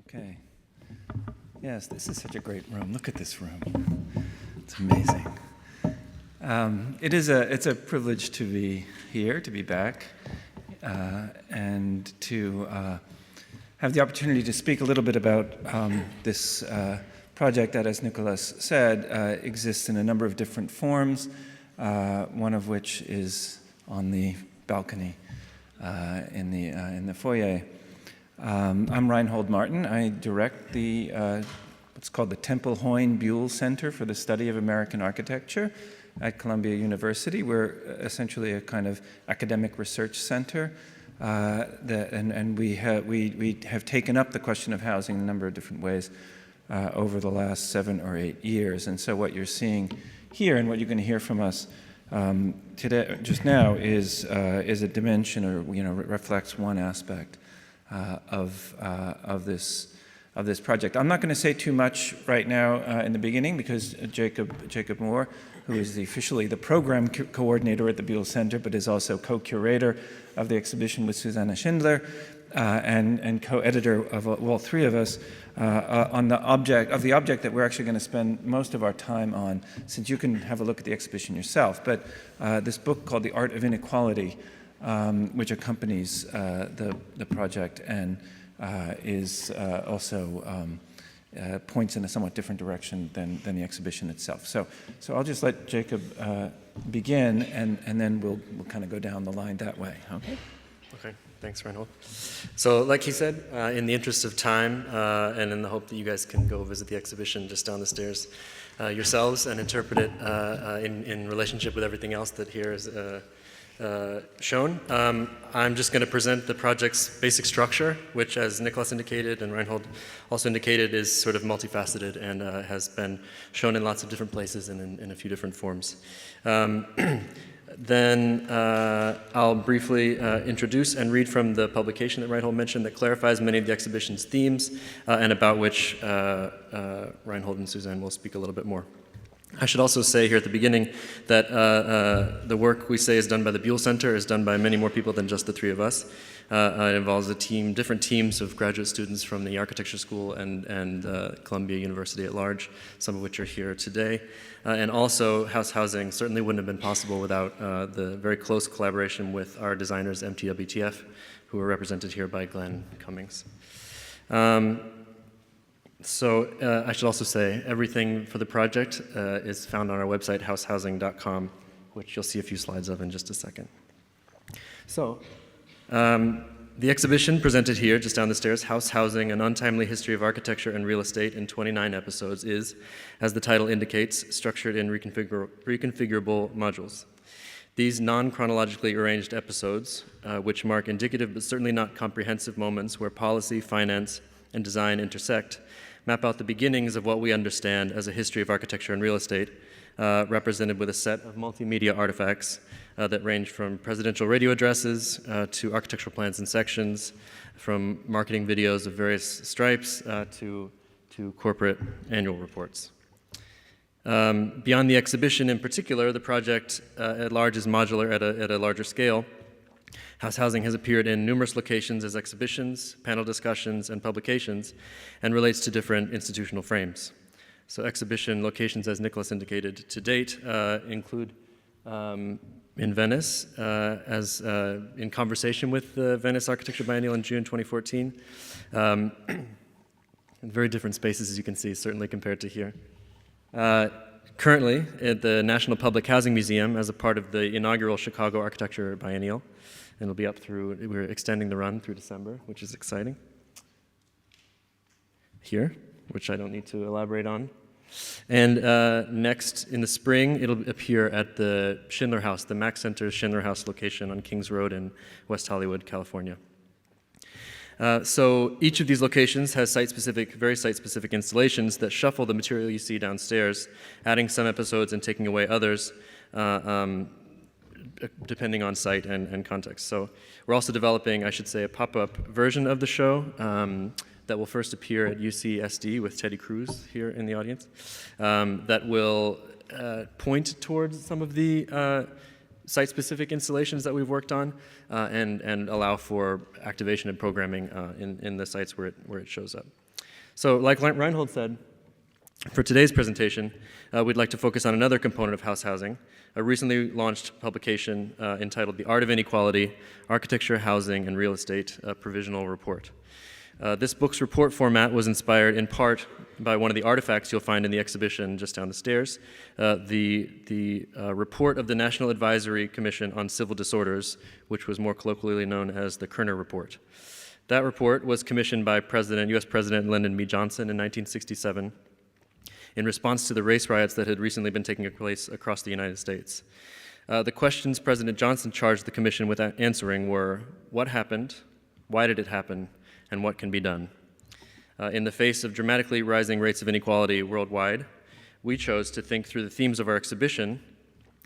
Okay. Yes, this is such a great room. Look at this room. It's amazing. It's a privilege to be here, to be back, and to have the opportunity to speak a little bit about this project that, as Nikolaus said, exists in a number of different forms, one of which is on the balcony in the foyer. I'm Reinhold Martin. I direct the what's called the Temple Hoyne Buell Center for the Study of American Architecture at Columbia University. We're essentially a kind of academic research center, and we have taken up the question of housing in a number of different ways over the last 7 or 8 years. And so what you're seeing here and what you're going to hear from us today, just now, is a dimension, or reflects one aspect of this project. I'm not going to say too much right now in the beginning, because Jacob Moore, who is officially the program coordinator at the Buell Center, but is also co-curator of the exhibition with Susanne Schindler, and co-editor of all three of us on the object that we're actually going to spend most of our time on, since you can have a look at the exhibition yourself. But this book called The Art of Inequality, which accompanies the project and is also points in a somewhat different direction than the exhibition itself. So I'll just let Jacob begin, and then we'll kind of go down the line that way. Okay. Okay. Thanks, Reinhold. So, like he said, in the interest of time, and in the hope that you guys can go visit the exhibition just down the stairs yourselves and interpret it in relationship with everything else that here is shown. I'm just going to present the project's basic structure, which, as Nikolaus indicated and Reinhold also indicated, is sort of multifaceted and has been shown in lots of different places and in a few different forms. Then I'll briefly introduce and read from the publication that Reinhold mentioned that clarifies many of the exhibition's themes and about which Reinhold and Susanne will speak a little bit more. I should also say here at the beginning that the work we say is done by the Buell Center is done by many more people than just the three of us. It involves different teams of graduate students from the architecture school and Columbia University at large, some of which are here today. And also, housing certainly wouldn't have been possible without the very close collaboration with our designers, MTWTF, who are represented here by Glenn Cummings. So I should also say everything for the project is found on our website, househousing.com, which you'll see a few slides of in just a second. So the exhibition presented here, just down the stairs, House Housing, An Untimely History of Architecture and Real Estate in 29 episodes is, as the title indicates, structured in reconfigurable modules. These non-chronologically arranged episodes, which mark indicative but certainly not comprehensive moments where policy, finance, and design intersect, map out the beginnings of what we understand as a history of architecture and real estate, represented with a set of multimedia artifacts that range from presidential radio addresses to architectural plans and sections, from marketing videos of various stripes to corporate annual reports. Beyond the exhibition in particular, the project at large is modular at a larger scale. House Housing has appeared in numerous locations as exhibitions, panel discussions, and publications, and relates to different institutional frames. So exhibition locations, as Nikolaus indicated, to date include in Venice, as in conversation with the Venice Architecture Biennial in June 2014. In very different spaces, as you can see, certainly compared to here. Currently, at the National Public Housing Museum as a part of the inaugural Chicago Architecture Biennial. And it'll be up through, we're extending the run through December, which is exciting. Here, which I don't need to elaborate on. And next, in the spring, it'll appear at the Schindler House, the Mack Center's Schindler House location on Kings Road in West Hollywood, California. So each of these locations has very site-specific installations that shuffle the material you see downstairs, adding some episodes and taking away others, depending on site and context. So we're also developing, I should say, a pop-up version of the show that will first appear at UCSD with Teddy Cruz here in the audience, that will point towards some of the site-specific installations that we've worked on and allow for activation and programming in the sites where it shows up. So like Reinhold said, for today's presentation, we'd like to focus on another component of house housing, a recently launched publication entitled The Art of Inequality, Architecture, Housing, and Real Estate, a Provisional Report. This book's report format was inspired in part by one of the artifacts you'll find in the exhibition just down the stairs, the report of the National Advisory Commission on Civil Disorders, which was more colloquially known as the Kerner Report. That report was commissioned by U.S. President Lyndon B. Johnson in 1967 in response to the race riots that had recently been taking place across the United States. The questions President Johnson charged the commission with answering were, what happened, why did it happen, and what can be done? In the face of dramatically rising rates of inequality worldwide, we chose to think through the themes of our exhibition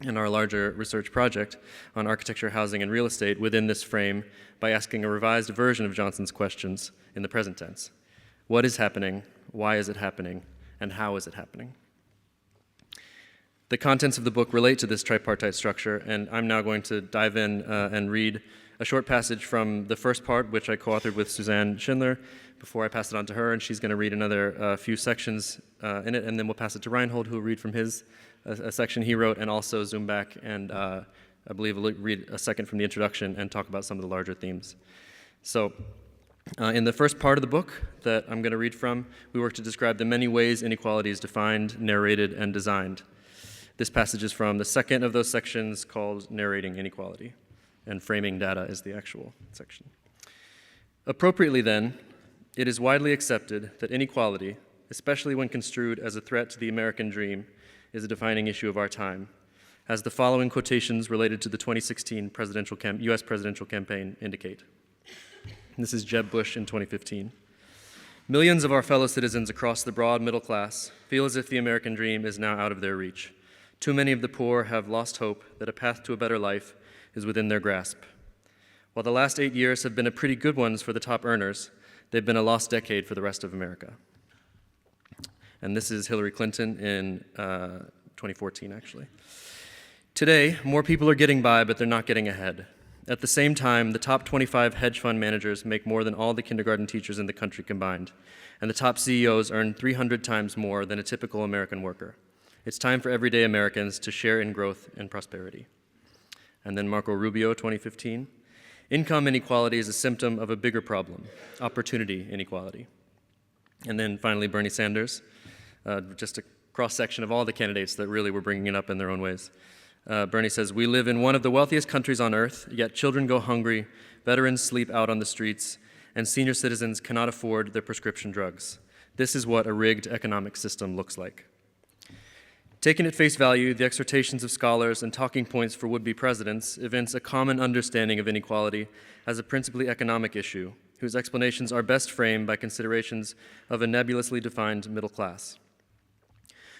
and our larger research project on architecture, housing, and real estate within this frame by asking a revised version of Johnson's questions in the present tense. What is happening? Why is it happening? And how is it happening? The contents of the book relate to this tripartite structure, and I'm now going to dive in and read a short passage from the first part, which I co-authored with Susanne Schindler, before I pass it on to her, and she's going to read another few sections in it, and then we'll pass it to Reinhold, who will read from his a section he wrote, and also zoom back and I believe read a second from the introduction and talk about some of the larger themes. So in the first part of the book that I'm going to read from, we work to describe the many ways inequality is defined, narrated, and designed. This passage is from the second of those sections called Narrating Inequality, and Framing Data is the actual section. Appropriately then, it is widely accepted that inequality, especially when construed as a threat to the American dream, is a defining issue of our time, as the following quotations related to the 2016 U.S. presidential campaign indicate. This is Jeb Bush in 2015. Millions of our fellow citizens across the broad middle class feel as if the American dream is now out of their reach. Too many of the poor have lost hope that a path to a better life is within their grasp. While the last 8 years have been a pretty good ones for the top earners, they've been a lost decade for the rest of America. And this is Hillary Clinton in 2014, actually. Today, more people are getting by, but they're not getting ahead. At the same time, the top 25 hedge fund managers make more than all the kindergarten teachers in the country combined, and the top CEOs earn 300 times more than a typical American worker. It's time for everyday Americans to share in growth and prosperity. And then Marco Rubio, 2015. Income inequality is a symptom of a bigger problem, opportunity inequality. And then finally, Bernie Sanders, just a cross-section of all the candidates that really were bringing it up in their own ways. Bernie says, we live in one of the wealthiest countries on earth, yet children go hungry, veterans sleep out on the streets, and senior citizens cannot afford their prescription drugs. This is what a rigged economic system looks like. Taken at face value, the exhortations of scholars and talking points for would-be presidents evince a common understanding of inequality as a principally economic issue, whose explanations are best framed by considerations of a nebulously defined middle class.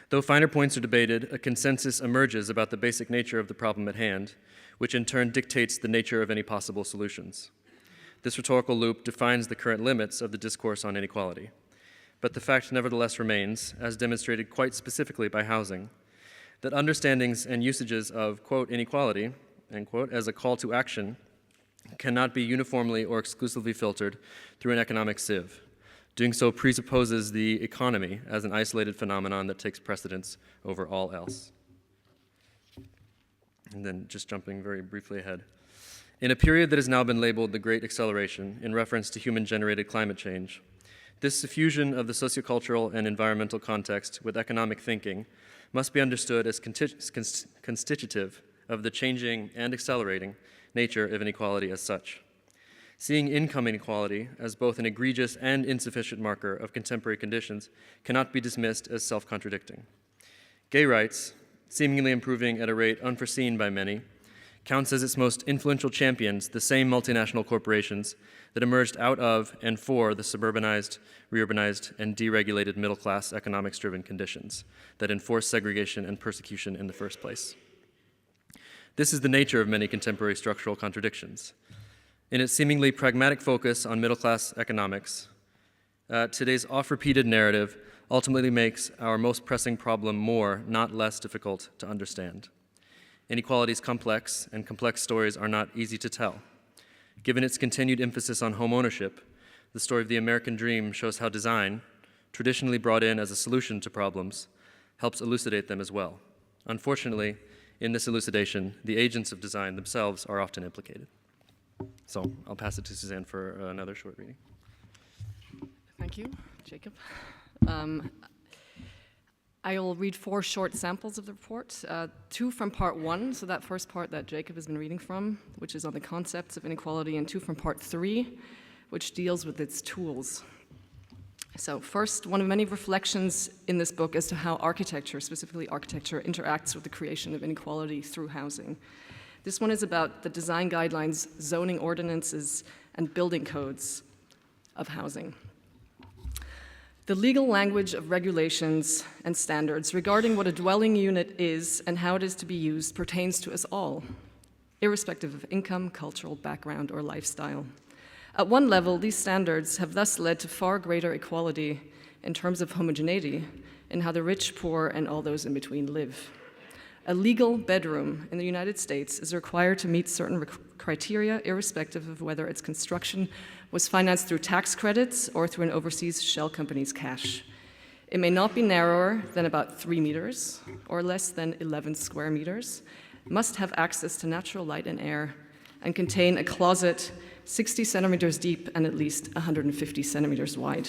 Though finer points are debated, a consensus emerges about the basic nature of the problem at hand, which in turn dictates the nature of any possible solutions. This rhetorical loop defines the current limits of the discourse on inequality. But the fact nevertheless remains, as demonstrated quite specifically by housing, that understandings and usages of, quote, inequality, end quote, as a call to action cannot be uniformly or exclusively filtered through an economic sieve. Doing so presupposes the economy as an isolated phenomenon that takes precedence over all else. And then just jumping very briefly ahead. In a period that has now been labeled the Great Acceleration in reference to human-generated climate change, this fusion of the sociocultural and environmental context with economic thinking must be understood as constitutive of the changing and accelerating nature of inequality as such. Seeing income inequality as both an egregious and insufficient marker of contemporary conditions cannot be dismissed as self-contradicting. Gay rights, seemingly improving at a rate unforeseen by many, counts as its most influential champions the same multinational corporations that emerged out of and for the suburbanized, reurbanized, and deregulated middle-class economics-driven conditions that enforce segregation and persecution in the first place. This is the nature of many contemporary structural contradictions. In its seemingly pragmatic focus on middle-class economics, today's oft-repeated narrative ultimately makes our most pressing problem more, not less difficult to understand. Inequality is complex, and complex stories are not easy to tell. Given its continued emphasis on home ownership, the story of the American dream shows how design, traditionally brought in as a solution to problems, helps elucidate them as well. Unfortunately, in this elucidation, the agents of design themselves are often implicated. So I'll pass it to Susanne for another short reading. Thank you, Jacob. I will read 4 short samples of the report, 2 from part 1, so that first part that Jacob has been reading from, which is on the concepts of inequality, and 2 from part 3, which deals with its tools. So first, one of many reflections in this book as to how architecture, specifically architecture, interacts with the creation of inequality through housing. This one is about the design guidelines, zoning ordinances, and building codes of housing. The legal language of regulations and standards regarding what a dwelling unit is and how it is to be used pertains to us all, irrespective of income, cultural background, or lifestyle. At one level, these standards have thus led to far greater equality in terms of homogeneity in how the rich, poor, and all those in between live. A legal bedroom in the United States is required to meet certain criteria, irrespective of whether its construction was financed through tax credits or through an overseas shell company's cash. It may not be narrower than about 3 meters or less than 11 square meters, must have access to natural light and air, and contain a closet 60 centimeters deep and at least 150 centimeters wide.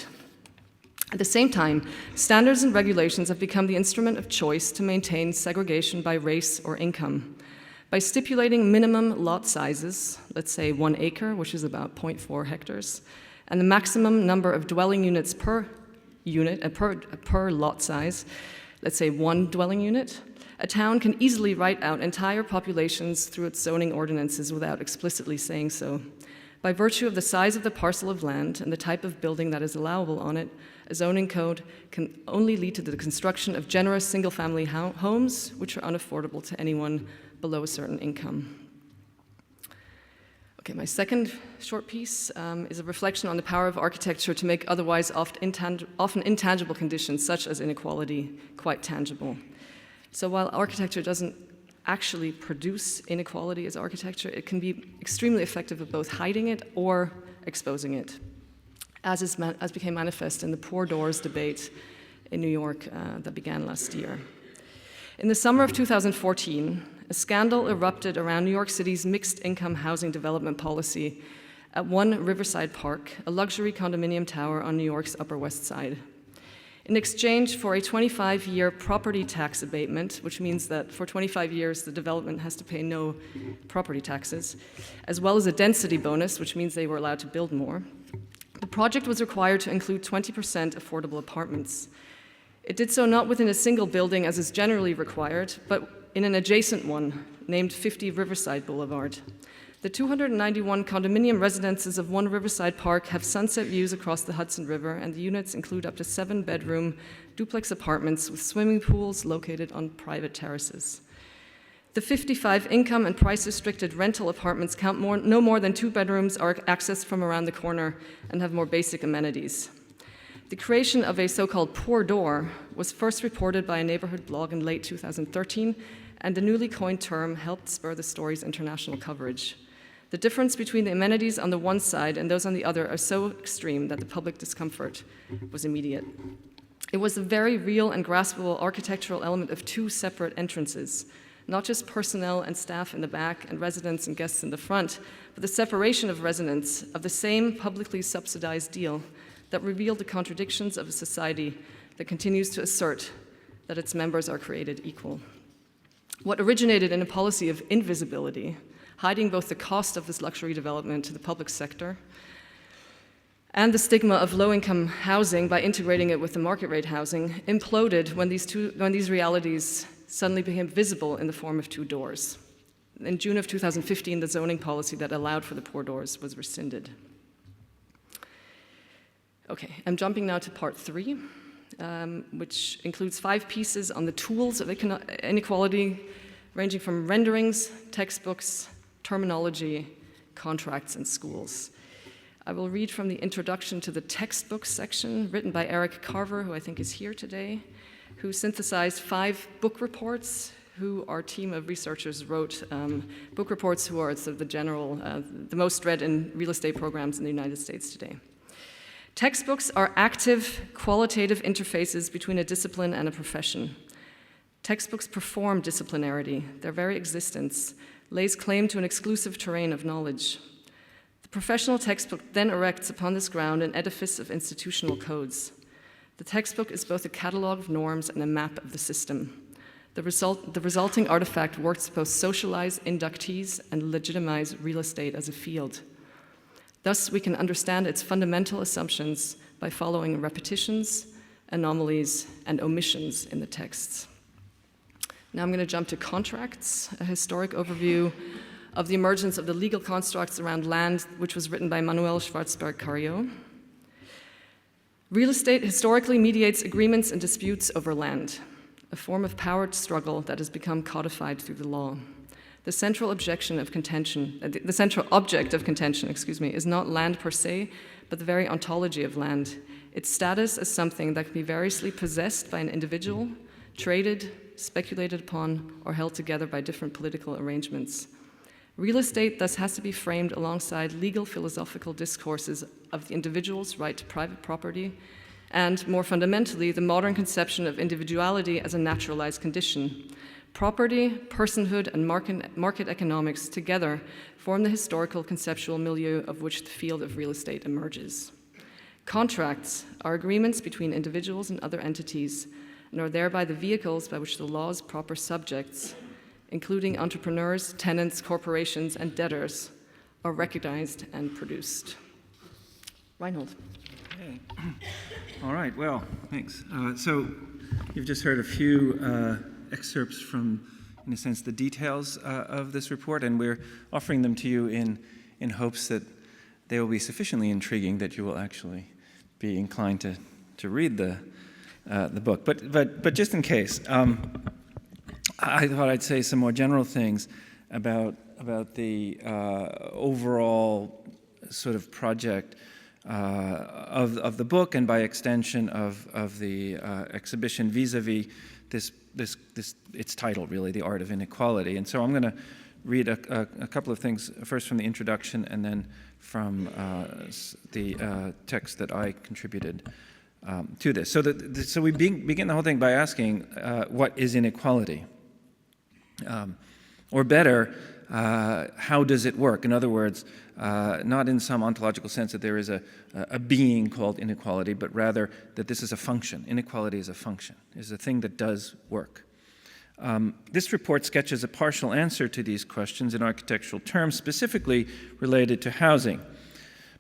At the same time, standards and regulations have become the instrument of choice to maintain segregation by race or income. By stipulating minimum lot sizes, let's say 1 acre, which is about 0.4 hectares, and the maximum number of dwelling units per unit, per lot size, let's say 1 dwelling unit, a town can easily write out entire populations through its zoning ordinances without explicitly saying so. By virtue of the size of the parcel of land and the type of building that is allowable on it, a zoning code can only lead to the construction of generous single-family homes, which are unaffordable to anyone below a certain income. Okay, my second short piece is a reflection on the power of architecture to make otherwise often intangible conditions, such as inequality, quite tangible. So while architecture doesn't actually produce inequality as architecture, it can be extremely effective at both hiding it or exposing it, as became manifest in the poor doors debate in New York that began last year. In the summer of 2014, a scandal erupted around New York City's mixed-income housing development policy at One Riverside Park, a luxury condominium tower on New York's Upper West Side. In exchange for a 25-year property tax abatement, which means that for 25 years the development has to pay no property taxes, as well as a density bonus, which means they were allowed to build more, the project was required to include 20% affordable apartments. It did so not within a single building, as is generally required, but in an adjacent one named 50 Riverside Boulevard. The 291 condominium residences of One Riverside Park have sunset views across the Hudson River, and the units include up to 7-bedroom duplex apartments with swimming pools located on private terraces. The 55 income and price-restricted rental apartments count no more than 2 bedrooms, are accessed from around the corner, and have more basic amenities. The creation of a so-called poor door was first reported by a neighborhood blog in late 2013, and the newly coined term helped spur the story's international coverage. The difference between the amenities on the one side and those on the other are so extreme that the public discomfort was immediate. It was a very real and graspable architectural element of 2 separate entrances, not just personnel and staff in the back and residents and guests in the front, but the separation of residents of the same publicly subsidized deal that revealed the contradictions of a society that continues to assert that its members are created equal. What originated in a policy of invisibility, hiding both the cost of this luxury development to the public sector and the stigma of low-income housing by integrating it with the market rate housing, imploded when these realities suddenly became visible in the form of 2 doors. In June of 2015, the zoning policy that allowed for the poor doors was rescinded. Okay, I'm jumping now to part 3, which includes 5 pieces on the tools of inequality, ranging from renderings, textbooks, terminology, contracts, and schools. I will read from the introduction to the textbooks section, written by Eric Carver, who I think is here today, who synthesized 5 book reports, who our team of researchers wrote book reports who are sort of the most read in real estate programs in the United States today. Textbooks are active, qualitative interfaces between a discipline and a profession. Textbooks perform disciplinarity. Their very existence lays claim to an exclusive terrain of knowledge. The professional textbook then erects upon this ground an edifice of institutional codes. The textbook is both a catalog of norms and a map of the system. The resulting artifact works to both socialize inductees and legitimize real estate as a field. Thus, we can understand its fundamental assumptions by following repetitions, anomalies, and omissions in the texts. Now I'm going to jump to contracts, a historic overview of the emergence of the legal constructs around land, which was written by Manuel Schwarzberg-Carriot. Real estate historically mediates agreements and disputes over land, a form of power struggle that has become codified through the law. The central object of contention, is not land per se, but the very ontology of land, its status as something that can be variously possessed by an individual, traded, speculated upon, or held together by different political arrangements. Real estate thus has to be framed alongside legal philosophical discourses of the individual's right to private property, and more fundamentally, the modern conception of individuality as a naturalized condition. Property, personhood, and market economics together form the historical conceptual milieu of which the field of real estate emerges. Contracts are agreements between individuals and other entities, and are thereby the vehicles by which the law's proper subjects, including entrepreneurs, tenants, corporations, and debtors, are recognized and produced. Reinhold. Okay. All right, well, thanks. So you've just heard a few excerpts from, in a sense, the details of this report, and we're offering them to you in hopes that they will be sufficiently intriguing that you will actually be inclined to read the book. But just in case, I thought I'd say some more general things about the overall sort of project of the book, and by extension of the exhibition vis-a-vis its title, really, The Art of Inequality. And so I'm going to read a couple of things, first from the introduction and then from the text that I contributed to this. So we begin the whole thing by asking, what is inequality? Or better, how does it work? In other words, not in some ontological sense that there is a being called inequality, but rather that this is a function. Inequality is a function, is a thing that does work. This report sketches a partial answer to these questions in architectural terms, specifically related to housing.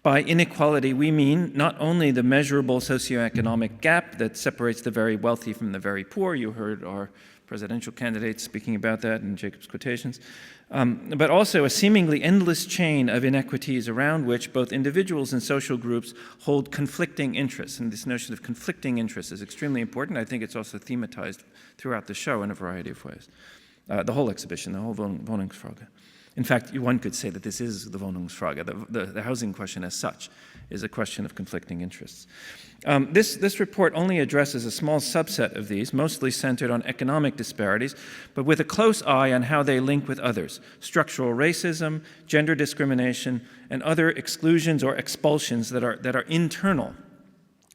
By inequality, we mean not only the measurable socioeconomic gap that separates the very wealthy from the very poor. You heard our presidential candidates speaking about that in Jacob's quotations, but also a seemingly endless chain of inequities around which both individuals and social groups hold conflicting interests. And this notion of conflicting interests is extremely important. I think it's also thematized throughout the show in a variety of ways. The whole exhibition, the whole Wohnungsfrage. In fact, one could say that this is the Wohnungsfrage. The housing question as such is a question of conflicting interests. This report only addresses a small subset of these, mostly centered on economic disparities, but with a close eye on how they link with others: structural racism, gender discrimination, and other exclusions or expulsions that are internal.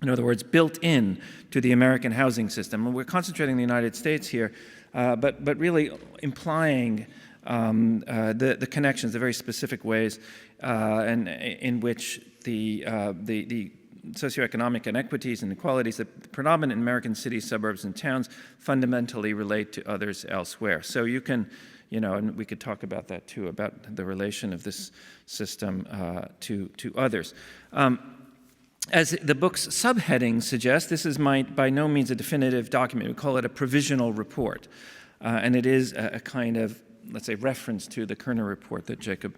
In other words, built in to the American housing system. And we're concentrating on the United States here, but really implying the connections, the very specific ways and in which the socioeconomic inequities and inequalities that predominate in American cities, suburbs, and towns fundamentally relate to others elsewhere. So you can, and we could talk about that too, about the relation of this system to others. As the book's subheading suggests, this is by no means a definitive document. We call it a provisional report. And it is a kind of, let's say, reference to the Kerner report that Jacob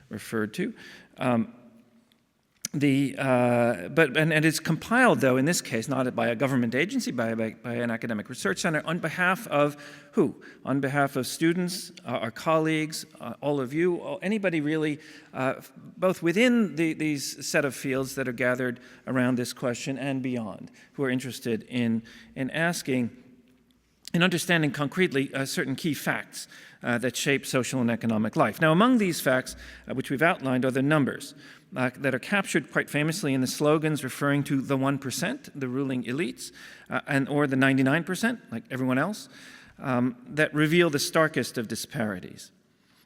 referred to. And it's compiled, though, in this case, not by a government agency, by an academic research center, on behalf of who? On behalf of students, our colleagues, all of you, anybody really, both within these set of fields that are gathered around this question and beyond, who are interested in asking, in understanding concretely certain key facts that shape social and economic life. Now, among these facts, which we've outlined, are the numbers. that are captured quite famously in the slogans referring to the 1%, the ruling elites, or the 99%, like everyone else, that reveal the starkest of disparities.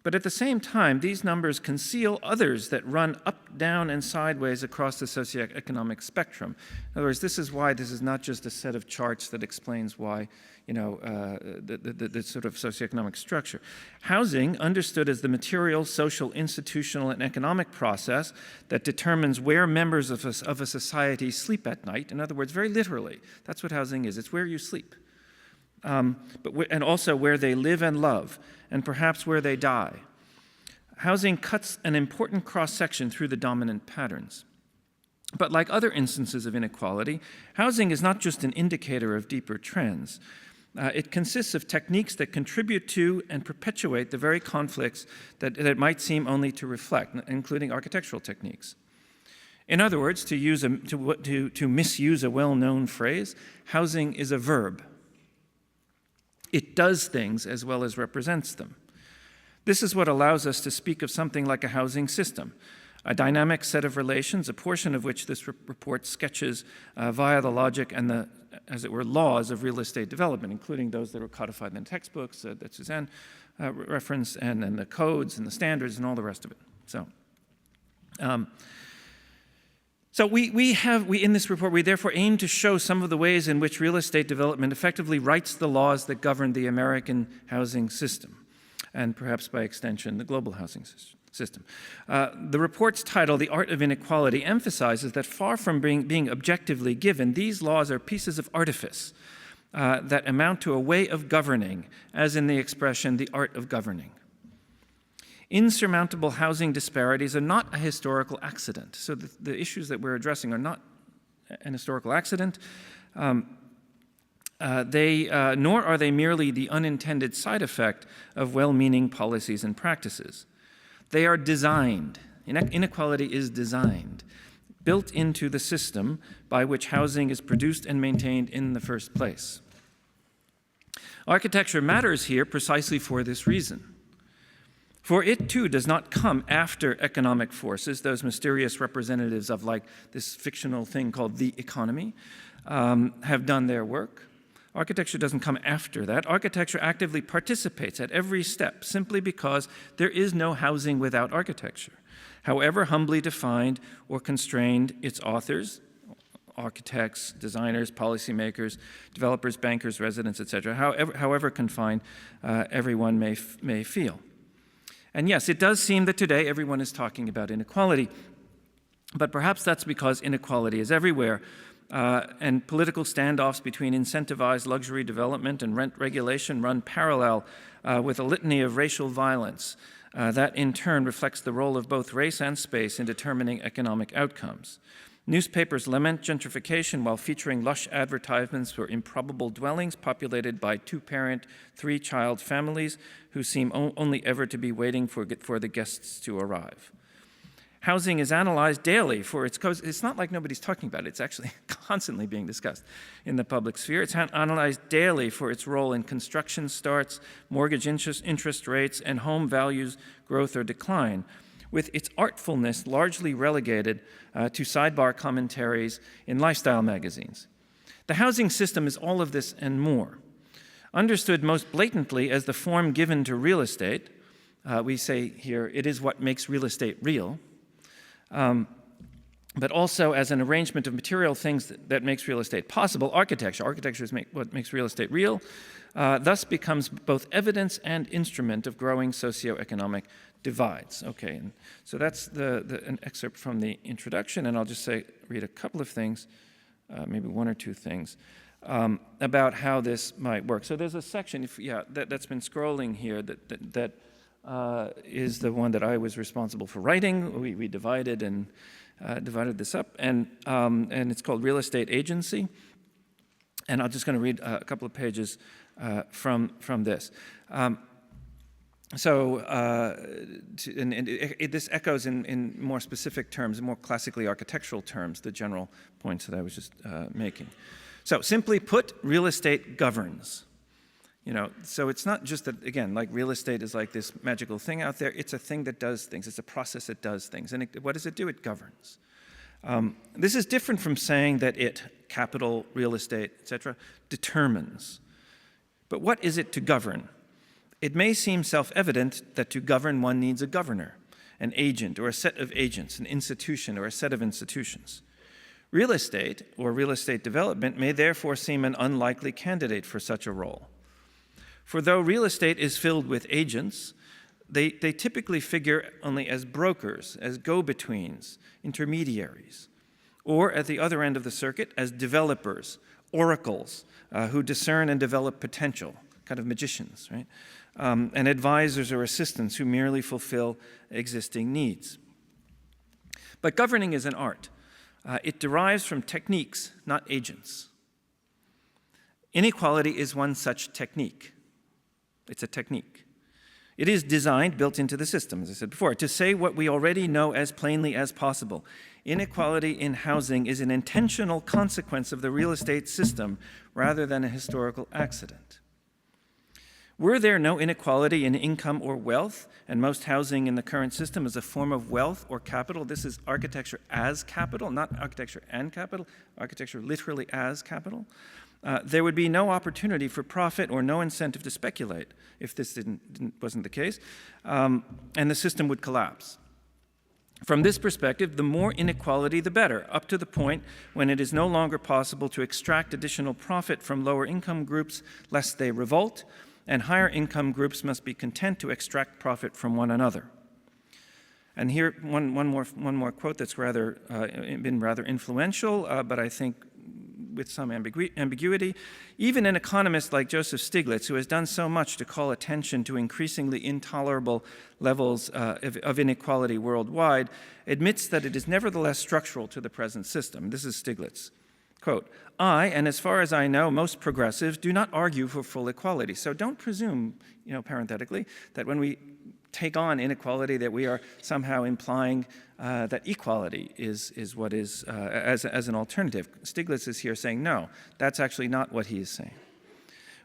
But at the same time, these numbers conceal others that run up, down, and sideways across the socioeconomic spectrum. In other words, this is why this is not just a set of charts that explains why, the sort of socioeconomic structure. Housing, understood as the material, social, institutional, and economic process that determines where members of a society sleep at night. In other words, very literally, that's what housing is. It's where you sleep. And also where they live and love, and perhaps where they die. Housing cuts an important cross-section through the dominant patterns. But like other instances of inequality, housing is not just an indicator of deeper trends. It consists of techniques that contribute to and perpetuate the very conflicts that it might seem only to reflect, including architectural techniques. In other words, to misuse a well-known phrase, housing is a verb. It does things as well as represents them. This is what allows us to speak of something like a housing system, a dynamic set of relations, a portion of which this report sketches via the logic and the, as it were, laws of real estate development, including those that are codified in textbooks that Susanne referenced, and the codes and the standards and all the rest of it. So we in this report, we therefore aim to show some of the ways in which real estate development effectively writes the laws that govern the American housing system, and perhaps by extension, the global housing system. The report's title, The Art of Inequality, emphasizes that far from being objectively given, these laws are pieces of artifice that amount to a way of governing, as in the expression, the art of governing. Insurmountable housing disparities are not a historical accident. So the issues that we're addressing are not an historical accident. Nor are they merely the unintended side effect of well-meaning policies and practices. They are designed. Inequality is designed, built into the system by which housing is produced and maintained in the first place. Architecture matters here precisely for this reason. For it, too, does not come after economic forces, those mysterious representatives of like this fictional thing called the economy, have done their work. Architecture doesn't come after that. Architecture actively participates at every step simply because there is no housing without architecture. However humbly defined or constrained its authors, architects, designers, policymakers, developers, bankers, residents, etc., however confined everyone may feel. And yes, it does seem that today everyone is talking about inequality, but perhaps that's because inequality is everywhere, and political standoffs between incentivized luxury development and rent regulation run parallel with a litany of racial violence that in turn reflects the role of both race and space in determining economic outcomes. Newspapers lament gentrification while featuring lush advertisements for improbable dwellings populated by two-parent, three-child families who seem only ever to be waiting for the guests to arrive. Housing is analyzed daily for its cause. It's not like nobody's talking about it. It's actually constantly being discussed in the public sphere. It's analyzed daily for its role in construction starts, mortgage interest rates, and home values growth or decline, with its artfulness largely relegated to sidebar commentaries in lifestyle magazines. The housing system is all of this and more. Understood most blatantly as the form given to real estate, we say here, it is what makes real estate real, but also as an arrangement of material things that makes real estate possible. Architecture is what makes real estate real, thus becomes both evidence and instrument of growing socioeconomic divides. Okay, and so that's an excerpt from the introduction, and I'll just read a couple of things, maybe one or two things, about how this might work. So there's a section, that's been scrolling here that is the one that I was responsible for writing. We divided this up, and it's called Real Estate Agency. And I'm just going to read a couple of pages from this. This echoes in more specific terms, more classically architectural terms, the general points that I was just making. So simply put, real estate governs. So it's not just that, again, like real estate is like this magical thing out there. It's a thing that does things. It's a process that does things. And what does it do? It governs. This is different from saying that it, capital, real estate, etc., determines. But what is it to govern? It may seem self-evident that to govern one needs a governor, an agent or a set of agents, an institution or a set of institutions. Real estate or real estate development may therefore seem an unlikely candidate for such a role. For though real estate is filled with agents, they typically figure only as brokers, as go-betweens, intermediaries, or at the other end of the circuit as developers, oracles, who discern and develop potential, kind of magicians, right? And advisors or assistants who merely fulfill existing needs. But governing is an art. It derives from techniques, not agents. Inequality is one such technique. It's a technique. It is designed, built into the system, as I said before, to say what we already know as plainly as possible. Inequality in housing is an intentional consequence of the real estate system rather than a historical accident. Were there no inequality in income or wealth, and most housing in the current system is a form of wealth or capital? This is architecture as capital, not architecture and capital, architecture literally as capital. There would be no opportunity for profit or no incentive to speculate if this wasn't the case, and the system would collapse. From this perspective, the more inequality, the better, up to the point when it is no longer possible to extract additional profit from lower income groups lest they revolt, and higher income groups must be content to extract profit from one another. And here, one more quote that's been rather influential, but I think with some ambiguity. Even an economist like Joseph Stiglitz, who has done so much to call attention to increasingly intolerable levels of inequality worldwide, admits that it is nevertheless structural to the present system. This is Stiglitz. Quote, I, and as far as I know, most progressives do not argue for full equality. So don't presume, parenthetically, that when we take on inequality that we are somehow implying that equality is what is, as an alternative. Stiglitz is here saying, no, that's actually not what he is saying.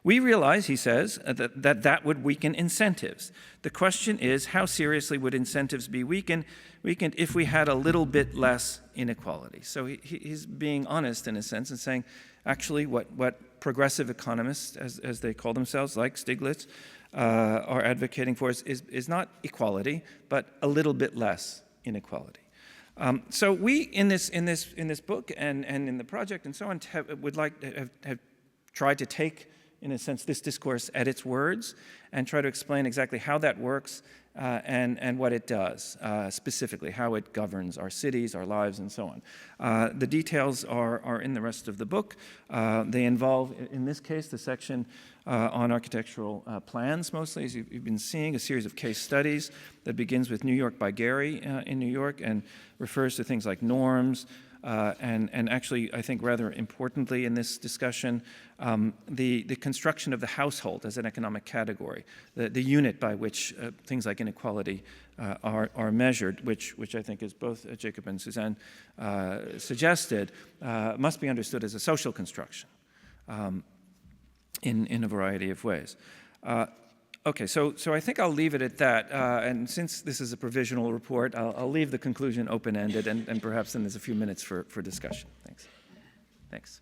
We realize, he says, that would weaken incentives. The question is, how seriously would incentives be weakened if we had a little bit less inequality? So he's being honest in a sense and saying, actually, what progressive economists, as they call themselves, like Stiglitz, are advocating for is not equality, but a little bit less inequality. So we, in this book and in the project and so on, would like to have tried to take, in a sense, this discourse at its words and try to explain exactly how that works and what it does, specifically, how it governs our cities, our lives, and so on. The details are in the rest of the book. They involve, in this case, the section on architectural plans, mostly, as you've been seeing, a series of case studies that begins with New York by Gary in New York and refers to things like norms, and actually, I think rather importantly in this discussion, the construction of the household as an economic category, the unit by which things like inequality are measured, which I think, as both Jacob and Susanne suggested, must be understood as a social construction in a variety of ways. Okay, so I think I'll leave it at that. And since this is a provisional report, I'll leave the conclusion open-ended, and perhaps then there's a few minutes for discussion. Thanks. Thanks.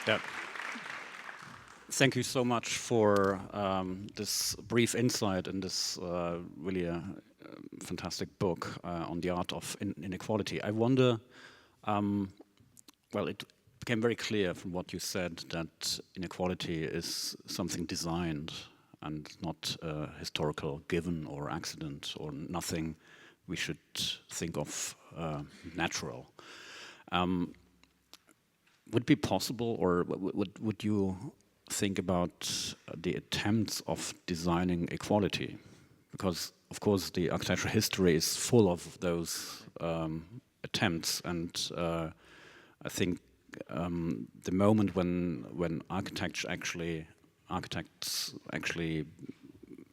Yeah. Thank you so much for this brief insight in this really fantastic book on the art of inequality. I wonder, well, it became very clear from what you said that inequality is something designed and not a historical given or accident or nothing we should think of natural. Would it be possible, or would you think about the attempts of designing equality? Because, of course, the architectural history is full of those attempts, and I think the moment when architects actually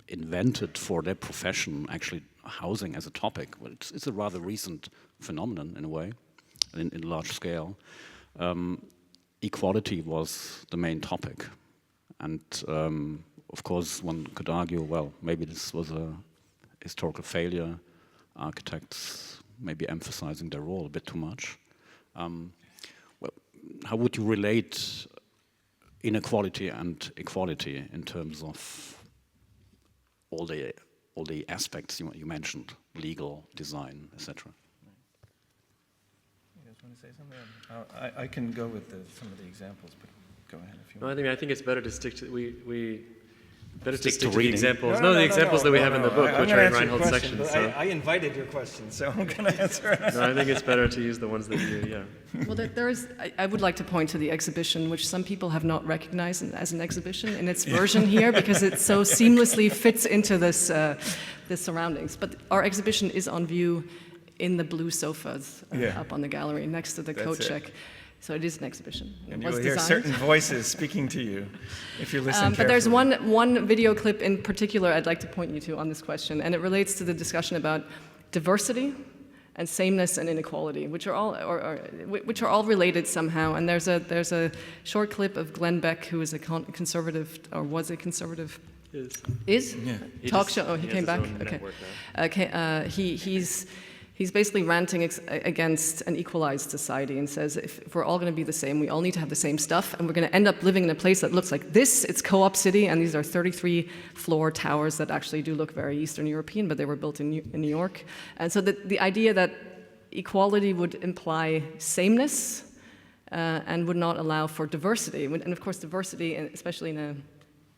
invented for their profession actually housing as a topic, well, it's a rather recent phenomenon in a way, in large scale. equality was the main topic. And of course, one could argue, well, maybe this was a historical failure, architects maybe emphasizing their role a bit too much. Well, how would you relate inequality and equality in terms of all the aspects you mentioned, legal, design, etc.? You guys want to say something? I can go with some of the examples, but go ahead if you No, want. I think it's better to stick to better Stick to to stick to the reading. examples. The examples that we have in the book, which are in Reinhold's section. So. I invited your question, so I'm going to answer it. No, I think it's better to use the ones that you, yeah. Well, I would like to point to the exhibition, which some people have not recognized as an exhibition in its version here, because it so seamlessly fits into this the surroundings. But our exhibition is on view in the blue sofas up on the gallery next to the coat check. So it is an exhibition. And It you was will hear designed. certain voices speaking to you if you listen carefully. But there's one video clip in particular I'd like to point you to on this question, and it relates to the discussion about diversity and sameness and inequality, which are all related somehow. And there's a short clip of Glenn Beck, who is a conservative, or was a conservative. Is? Yeah. Talk show. Oh, he came back. Okay. He's basically ranting against an equalized society and says if we're all going to be the same, we all need to have the same stuff, and we're going to end up living in a place that looks like this. It's Co-op City, and these are 33-floor towers that actually do look very Eastern European, but they were built in New York. And so the idea that equality would imply sameness and would not allow for diversity, and of course diversity, especially in a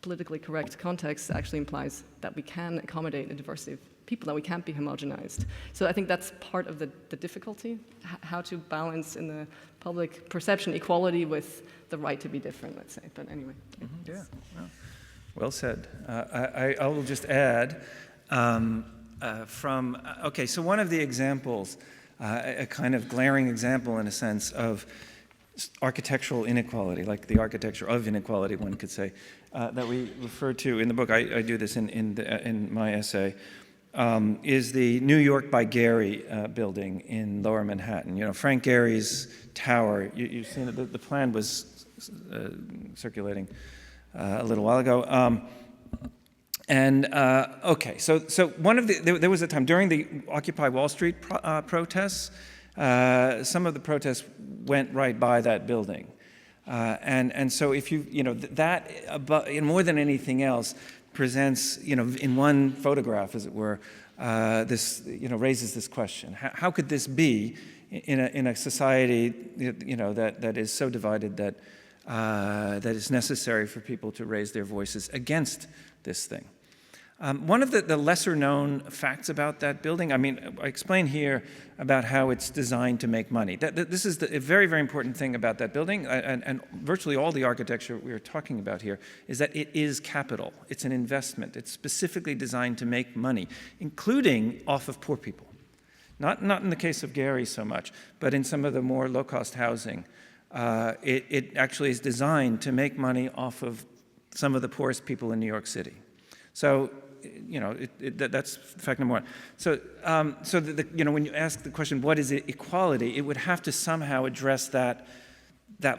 politically correct context, actually implies that we can accommodate a diversity of people, that we can't be homogenized. So I think that's part of the difficulty, how to balance in the public perception equality with the right to be different, let's say. But anyway. Yeah, well said. I will just add okay, so one of the examples, a kind of glaring example in a sense of architectural inequality, like the architecture of inequality, one could say, that we refer to in the book. I do this in my essay. Is the New York by Gehry building in Lower Manhattan. You know, Frank Gehry's tower. You've seen it. The plan was circulating a little while ago. Okay, so one of there was a time during the Occupy Wall Street protests. Some of the protests went right by that building, and so if that more than anything else presents, in one photograph, as it were, this, raises this question: how could this be in a society, that is so divided that it's necessary for people to raise their voices against this thing? One of the lesser-known facts about that building, I explain here about how it's designed to make money. This is a very, very important thing about that building, and virtually all the architecture we are talking about here is that it is capital. It's an investment. It's specifically designed to make money, including off of poor people. Not in the case of Gehry so much, but in some of the more low-cost housing. It actually is designed to make money off of some of the poorest people in New York City. So, that's fact number one. So, when you ask the question, what is equality, it would have to somehow address that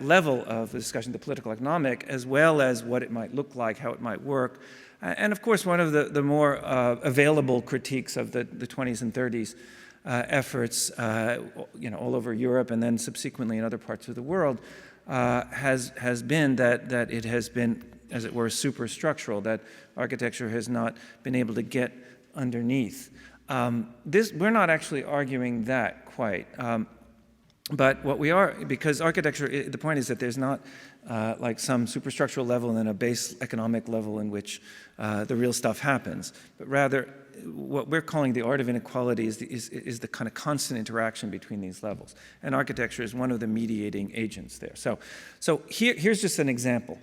level of the discussion, the political economic, as well as what it might look like, how it might work. And of course, one of the more available critiques of the 20s and 30s efforts, all over Europe and then subsequently in other parts of the world, has been that it has been, as it were, superstructural, that architecture has not been able to get underneath. We're not actually arguing that quite. But what we are, because architecture, the point is that there's not like some superstructural level and then a base economic level in which the real stuff happens, but rather what we're calling the art of inequality is the kind of constant interaction between these levels. And architecture is one of the mediating agents there. So here's just an example.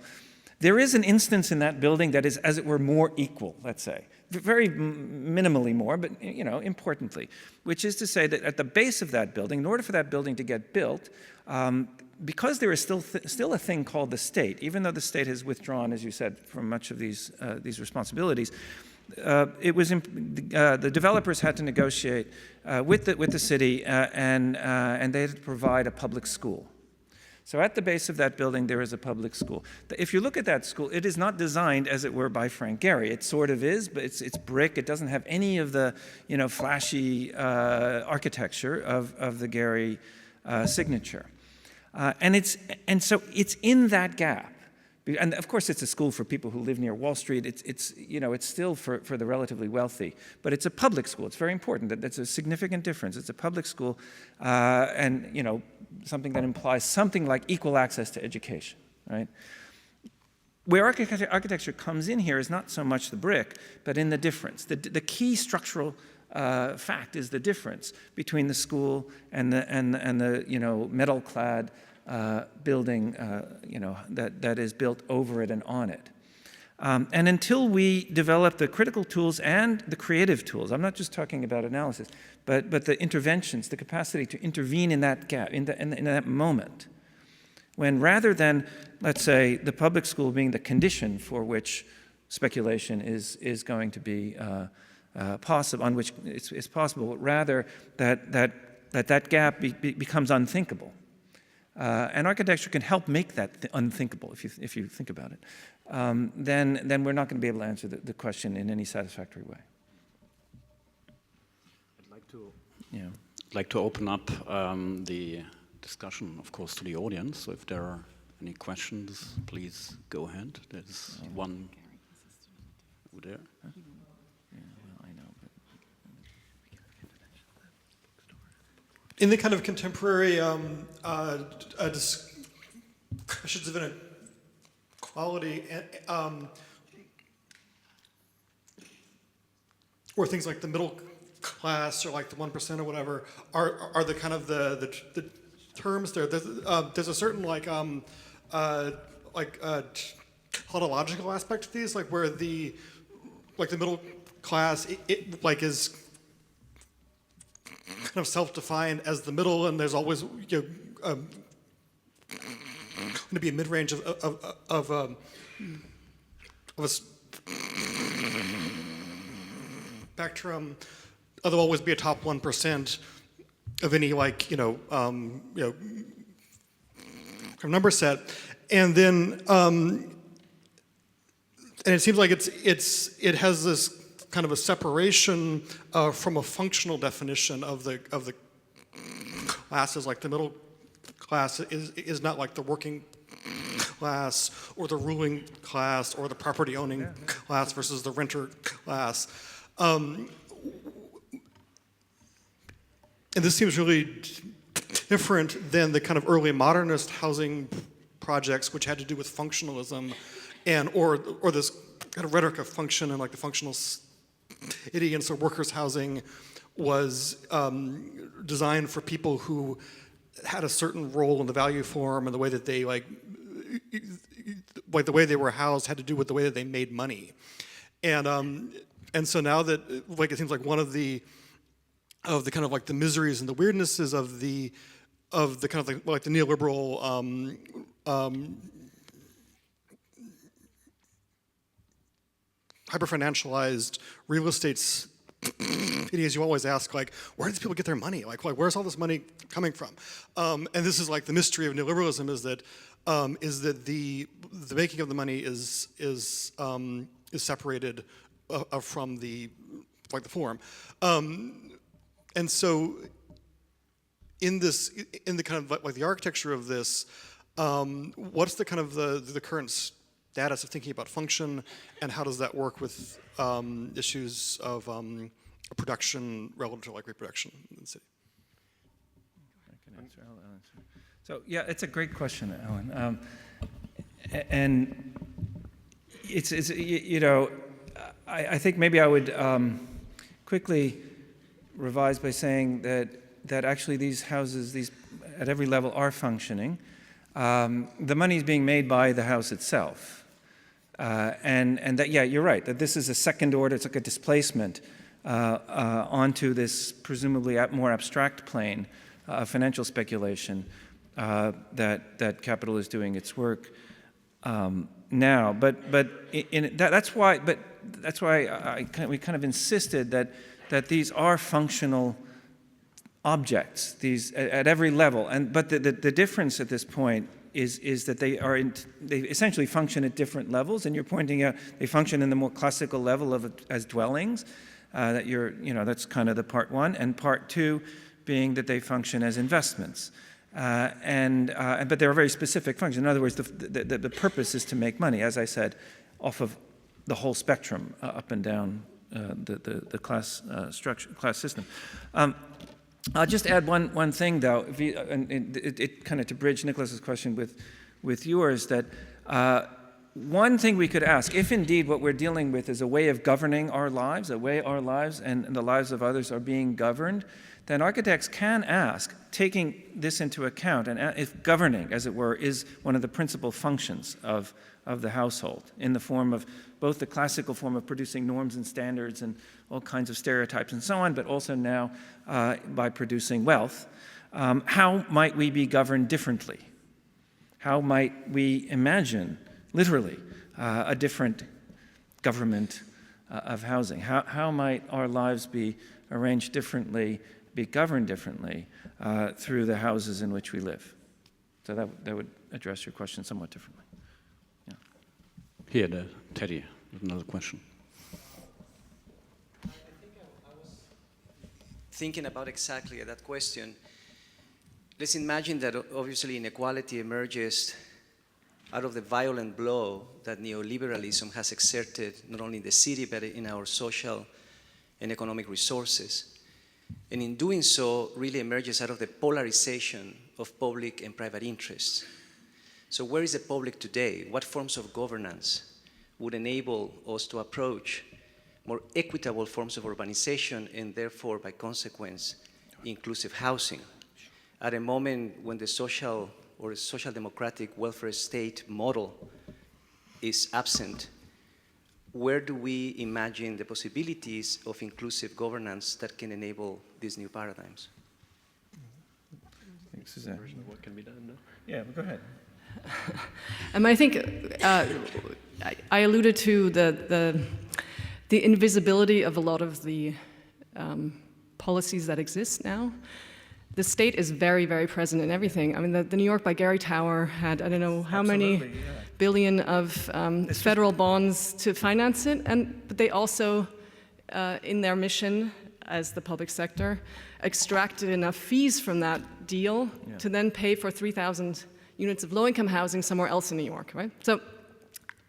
There is an instance in that building that is, as it were, more equal, let's say. Very minimally more, but importantly, which is to say that at the base of that building, in order for that building to get built, because there is still a thing called the state, even though the state has withdrawn, as you said, from much of these responsibilities, the developers had to negotiate with the city, and they had to provide a public school. So at the base of that building, there is a public school. If you look at that school, it is not designed, as it were, by Frank Gehry. It sort of is, but it's brick. It doesn't have any of the, flashy architecture of the Gehry signature. And so it's in that gap. And of course, it's a school for people who live near Wall Street. It's still for the relatively wealthy, but it's a public school. It's very important. That's a significant difference. It's a public school, and something that implies something like equal access to education, right? Where architecture comes in here is not so much the brick, but in the difference. The key structural fact is the difference between the school and the metal-clad building, that is built over it and on it. And until we develop the critical tools and the creative tools, I'm not just talking about analysis, but the interventions, the capacity to intervene in that gap, in that moment, when rather than, let's say, the public school being the condition for which speculation is going to be possible, on which it's possible, but rather that gap becomes unthinkable. And architecture can help make that unthinkable, if you think about it. Then we're not going to be able to answer the question in any satisfactory way. I'd like to open up the discussion, of course, to the audience. So if there are any questions, please go ahead. There's one over there. In the kind of contemporary discussions of inequality, or things like the middle class or like the 1% or whatever, are the kind of the terms there. There's a certain tautological aspect to these, like where the middle class it is kind of self-defined as the middle, and there's always going to be a mid-range of a spectrum. There'll always be a top 1% of any number set, and then and it seems like it has this kind of a separation from a functional definition of the classes. Like the middle class is not like the working class or the ruling class or the property owning class versus the renter class. And this seems really different than the kind of early modernist housing projects, which had to do with functionalism, and or this kind of rhetoric of function and like the functional city. And so workers' housing was designed for people who had a certain role in the value form, and the way that they the way they were housed had to do with the way that they made money. And so now that it seems like one of the kind of like the miseries and the weirdnesses of the kind of like the neoliberal hyper-financialized real estate cities, you always ask, like, where do these people get their money? Like where's all this money coming from? And this is like the mystery of neoliberalism, is that the making of the money is separated from the form. And so in the kind of like the architecture of this, what's the kind of the current status of thinking about function, and how does that work with issues of production relative to like reproduction in the city? I can answer. I'll answer. So yeah, it's a great question, Alan. And it's I think maybe I would quickly revise by saying that actually these houses, these at every level, are functioning. The money is being made by the house itself. And that, yeah, you're right, that this is a second order, it's like a displacement onto this presumably more abstract plane of financial speculation that capital is doing its work now. But that's why we kind of insisted that these are functional objects, these at every level. But the difference at this point is that they essentially function at different levels, and you're pointing out they function in the more classical level as dwellings. That's kind of the part one, and part two being that they function as investments. But they're a very specific function. In other words, the purpose is to make money, as I said, off of the whole spectrum, up and down the class structure, class system. I'll just add one thing, though, it kind of to bridge Nikolaus's question with yours, that one thing we could ask, if indeed what we're dealing with is a way of governing our lives, a way our lives and the lives of others are being governed, then architects can ask, taking this into account, and if governing, as it were, is one of the principal functions of the household, in the form of both the classical form of producing norms and standards and all kinds of stereotypes and so on, but also now by producing wealth, how might we be governed differently? How might we imagine, literally, a different government of housing? How might our lives be arranged differently, be governed differently through the houses in which we live? So that would address your question somewhat differently. Yeah. Here, Teddy, with another question. I think I was thinking about exactly that question. Let's imagine that obviously inequality emerges out of the violent blow that neoliberalism has exerted not only in the city but in our social and economic resources. And in doing so, really emerges out of the polarization of public and private interests. So where is the public today? What forms of governance would enable us to approach more equitable forms of urbanization and therefore, by consequence, inclusive housing? At a moment when the social or social democratic welfare state model is absent, where do we imagine the possibilities of inclusive governance that can enable these new paradigms? Thanks, Susanne. What can be done? No? Yeah, go ahead. I think I alluded to the invisibility of a lot of the policies that exist now. The state is very, very present in everything. I mean, the New York by Gary Tower had, I don't know how many billion of federal bonds to finance it, but they also, in their mission as the public sector, extracted enough fees from that deal to then pay for 3,000 units of low-income housing somewhere else in New York, right? So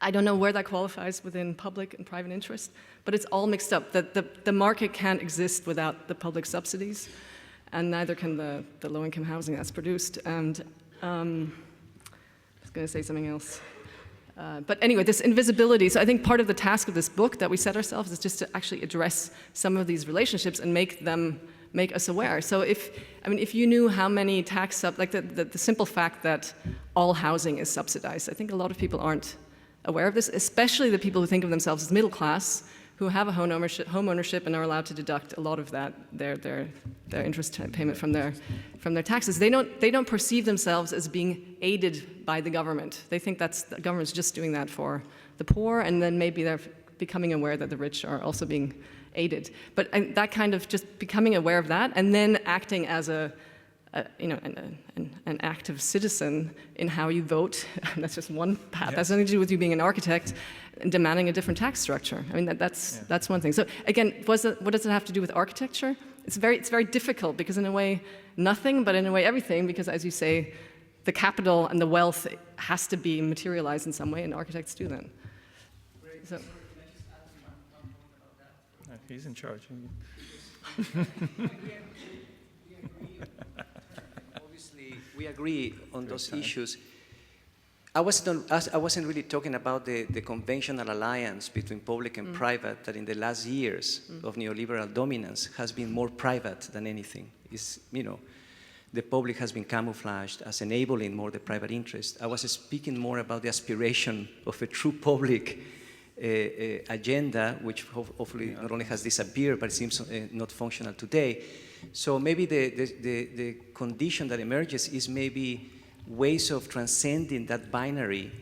I don't know where that qualifies within public and private interest, but it's all mixed up. The market can't exist without the public subsidies, and neither can the low-income housing that's produced. And I was going to say something else. But anyway, this invisibility, so I think part of the task of this book that we set ourselves is just to actually address some of these relationships and make us aware. So if you knew how many the simple fact that all housing is subsidized, I think a lot of people aren't aware of this, especially the people who think of themselves as middle class, who have a home ownership and are allowed to deduct a lot of that, their interest payment from their taxes. They don't perceive themselves as being aided by the government. They think the government's just doing that for the poor, and then maybe they're becoming aware that the rich are also being aided. But that kind of just becoming aware of that, and then acting as an active citizen in how you vote. That's just one path. That's nothing to do with you being an architect and demanding a different tax structure. I mean, that's one thing. So again, what does it have to do with architecture? It's very difficult because in a way, nothing, but in a way, everything, because as you say, the capital and the wealth has to be materialized in some way, and architects do that. So, he's in charge. Obviously, we agree on those issues. I wasn't really talking about the conventional alliance between public and private that in the last years of neoliberal dominance has been more private than anything. The public has been camouflaged as enabling more the private interest. I was speaking more about the aspiration of a true public agenda, which hopefully not only has disappeared, but it seems not functional today. So maybe the condition that emerges is maybe ways of transcending that binary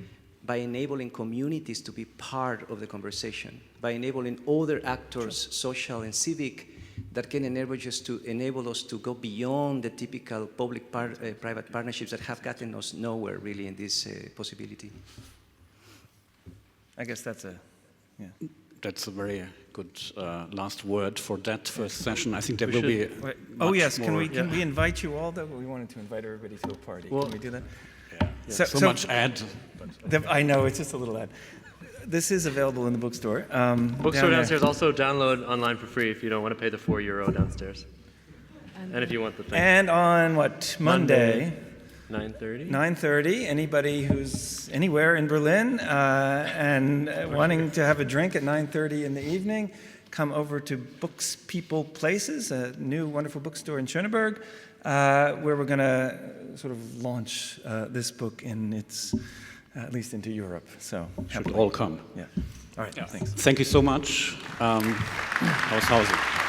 by enabling communities to be part of the conversation, by enabling other actors, social and civic, that can enable us to go beyond the typical public-private partnerships that have gotten us nowhere really in this possibility. I guess that's yeah. That's a very good last word for that first session. I think there will be. Oh yes, can more, we invite you all though? We wanted to invite everybody to a party. Well, can we do that? Yeah. So much ad. I know, it's just a little ad. This is available in the bookstore. Bookstore downstairs, also download online for free if you don't want to pay the €4 downstairs. And if you want the thing. And on what, Monday 9:30? 9:30, anybody who's anywhere in Berlin and wanting to have a drink at 9:30 in the evening, come over to Books, People, Places, a new wonderful bookstore in Schöneberg, where we're going to sort of launch this book in its, at least into Europe. So Should all come. Yeah. All right, thanks. Thank you so much. Haus Housing.